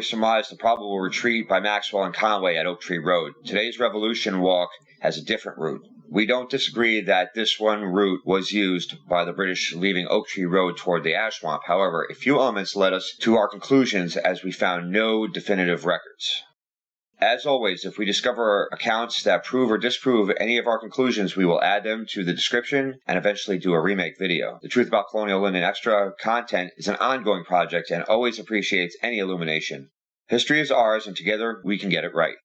always surmised the probable retreat by Maxwell and Conway at Oak Tree Road. Today's Revolution Walk has a different route. We don't disagree that this one route was used by the British leaving Oak Tree Road toward the ash swamp. However, a few elements led us to our conclusions as we found no definitive records. As always, if we discover accounts that prove or disprove any of our conclusions, we will add them to the description and eventually do a remake video. The Truth About Colonial Linden extra content is an ongoing project and always appreciates any illumination. History is ours, and together we can get it right.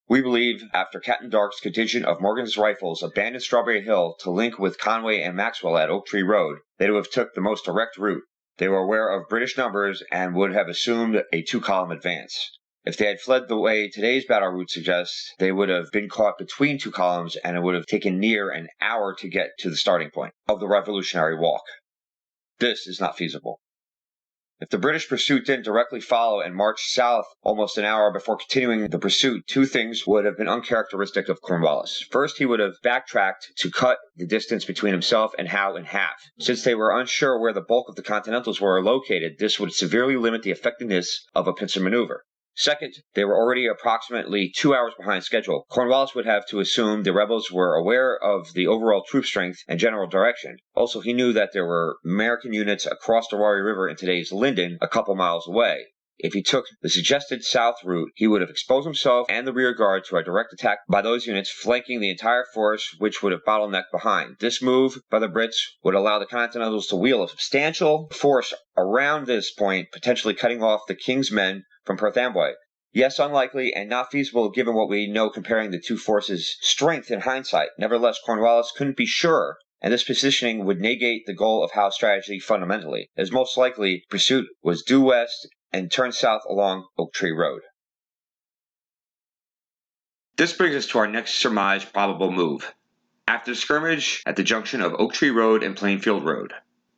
We believe, after Captain Dark's contingent of Morgan's Rifles abandoned Strawberry Hill to link with Conway and Maxwell at Oak Tree Road, they would have took the most direct route. They were aware of British numbers and would have assumed a two-column advance. If they had fled the way today's battle route suggests, they would have been caught between two columns, and it would have taken near an hour to get to the starting point of the Revolutionary Walk. This is not feasible. If the British pursuit didn't directly follow and marched south almost an hour before continuing the pursuit, two things would have been uncharacteristic of Cornwallis. First, he would have backtracked to cut the distance between himself and Howe in half. Since they were unsure where the bulk of the Continentals were located, this would severely limit the effectiveness of a pincer maneuver. Second, they were already approximately 2 hours behind schedule. Cornwallis would have to assume the rebels were aware of the overall troop strength and general direction. Also, he knew that there were American units across the Warrior River in today's Linden, a couple miles away. If he took the suggested south route, he would have exposed himself and the rear guard to a direct attack by those units flanking the entire force, which would have bottlenecked behind. This move by the Brits would allow the Continentals to wheel a substantial force around this point, potentially cutting off the King's men from Perth Amboy. Yes, unlikely and not feasible given what we know comparing the two forces' strength in hindsight. Nevertheless, Cornwallis couldn't be sure, and this positioning would negate the goal of Howe's strategy fundamentally, as most likely pursuit was due west and turn south along Oak Tree Road. This brings us to our next surmised probable move. After the skirmish at the junction of Oak Tree Road and Plainfield Road,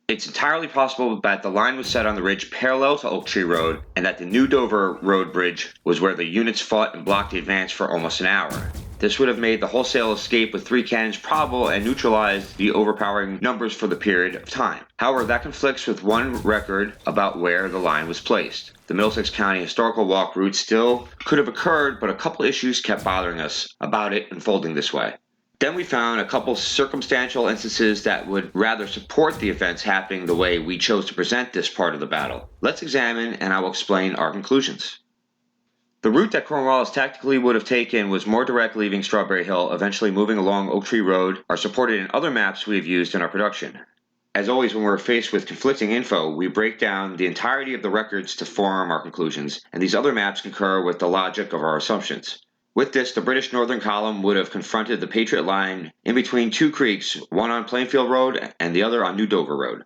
it's entirely possible that the line was set on the ridge parallel to Oak Tree Road and that the New Dover Road Bridge was where the units fought and blocked the advance for almost an hour. This would have made the wholesale escape with 3 cannons probable and neutralized the overpowering numbers for the period of time. However, that conflicts with one record about where the line was placed. The Middlesex County Historical Walk route still could have occurred, but a couple issues kept bothering us about it unfolding this way. Then we found a couple circumstantial instances that would rather support the events happening the way we chose to present this part of the battle. Let's examine, and I will explain our conclusions. The route that Cornwallis tactically would have taken was more direct, leaving Strawberry Hill, eventually moving along Oak Tree Road, are supported in other maps we have used in our production. As always, when we're faced with conflicting info, we break down the entirety of the records to form our conclusions, and these other maps concur with the logic of our assumptions. With this, the British Northern Column would have confronted the Patriot line in between two creeks, one on Plainfield Road and the other on New Dover Road.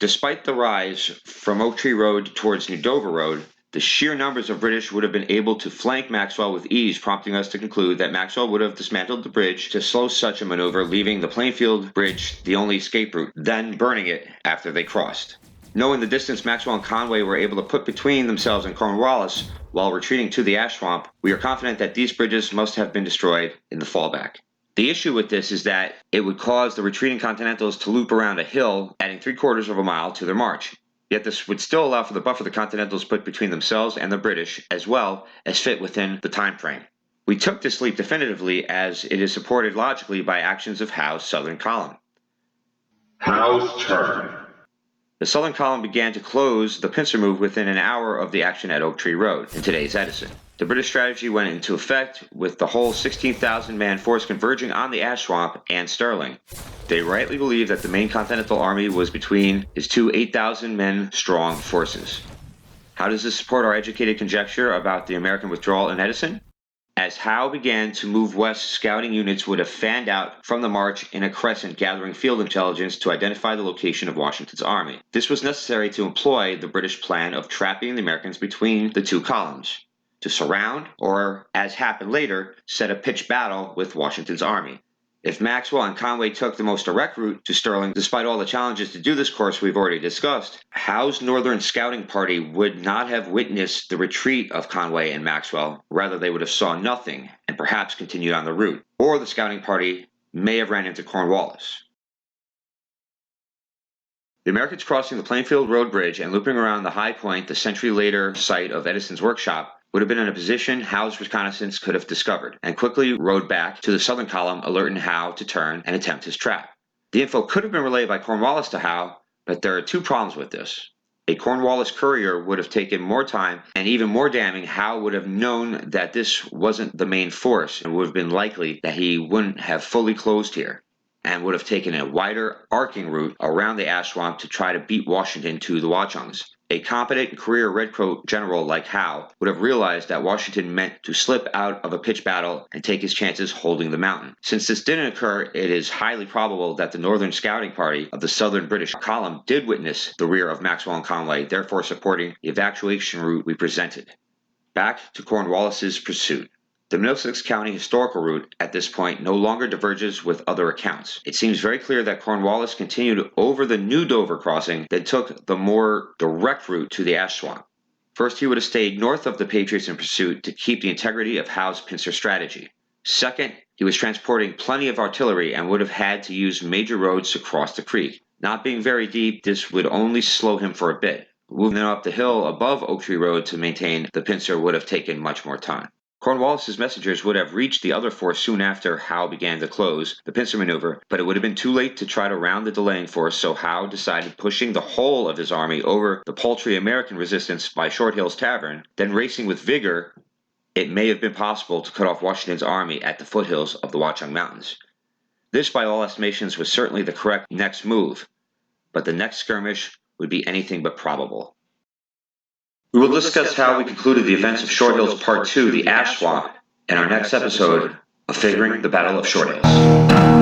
Despite the rise from Oak Tree Road towards New Dover Road, the sheer numbers of British would have been able to flank Maxwell with ease, prompting us to conclude that Maxwell would have dismantled the bridge to slow such a maneuver, leaving the Plainfield Bridge the only escape route, then burning it after they crossed. Knowing the distance Maxwell and Conway were able to put between themselves and Cornwallis while retreating to the ash swamp, we are confident that these bridges must have been destroyed in the fallback. The issue with this is that it would cause the retreating Continentals to loop around a hill, adding 3/4 of a mile to their march. Yet this would still allow for the buffer the Continentals put between themselves and the British, as well as fit within the time frame. We took this leap definitively as it is supported logically by actions of Howe's Southern Column. Howe's turn. The Southern Column began to close the pincer move within an hour of the action at Oak Tree Road, in today's Edison. The British strategy went into effect with the whole 16,000-man force converging on the ash swamp and Stirling. They rightly believed that the main Continental Army was between his two 8,000-men strong forces. How does this support our educated conjecture about the American withdrawal in Edison? As Howe began to move west, scouting units would have fanned out from the march in a crescent, gathering field intelligence to identify the location of Washington's army. This was necessary to employ the British plan of trapping the Americans between the two columns, to surround, or, as happened later, set a pitched battle with Washington's army. If Maxwell and Conway took the most direct route to Stirling, despite all the challenges to do this course we've already discussed, Howe's northern scouting party would not have witnessed the retreat of Conway and Maxwell. Rather, they would have saw nothing and perhaps continued on the route. Or the scouting party may have ran into Cornwallis. The Americans crossing the Plainfield Road Bridge and looping around the high point, the century-later site of Edison's workshop, would have been in a position Howe's reconnaissance could have discovered, and quickly rode back to the southern column, alerting Howe to turn and attempt his trap. The info could have been relayed by Cornwallis to Howe, but there are two problems with this. A Cornwallis courier would have taken more time, and even more damning, Howe would have known that this wasn't the main force, and would have been likely that he wouldn't have fully closed here, and would have taken a wider, arcing route around the ash swamp to try to beat Washington to the Watchungs. A competent career redcoat general like Howe would have realized that Washington meant to slip out of a pitched battle and take his chances holding the mountain. Since this didn't occur, it is highly probable that the northern scouting party of the southern British column did witness the rear of Maxwell and Conway, therefore supporting the evacuation route we presented. Back to Cornwallis's pursuit. The Middlesex County historical route at this point no longer diverges with other accounts. It seems very clear that Cornwallis continued over the New Dover crossing, then took the more direct route to the ash swamp. First, he would have stayed north of the Patriots in pursuit to keep the integrity of Howe's pincer strategy. Second, he was transporting plenty of artillery and would have had to use major roads to cross the creek. Not being very deep, this would only slow him for a bit. Moving up the hill above Oak Tree Road to maintain the pincer would have taken much more time. Cornwallis's messengers would have reached the other force soon after Howe began to close the pincer maneuver, but it would have been too late to try to round the delaying force, so Howe decided pushing the whole of his army over the paltry American resistance by Short Hill's Tavern, then racing with vigor. It may have been possible to cut off Washington's army at the foothills of the Watchung Mountains. This, by all estimations, was certainly the correct next move, but the next skirmish would be anything but probable. We will discuss how we concluded the events of Short Hills Part 2, the Ash Swamp, in our next episode of Figuring the Battle of Short Hills.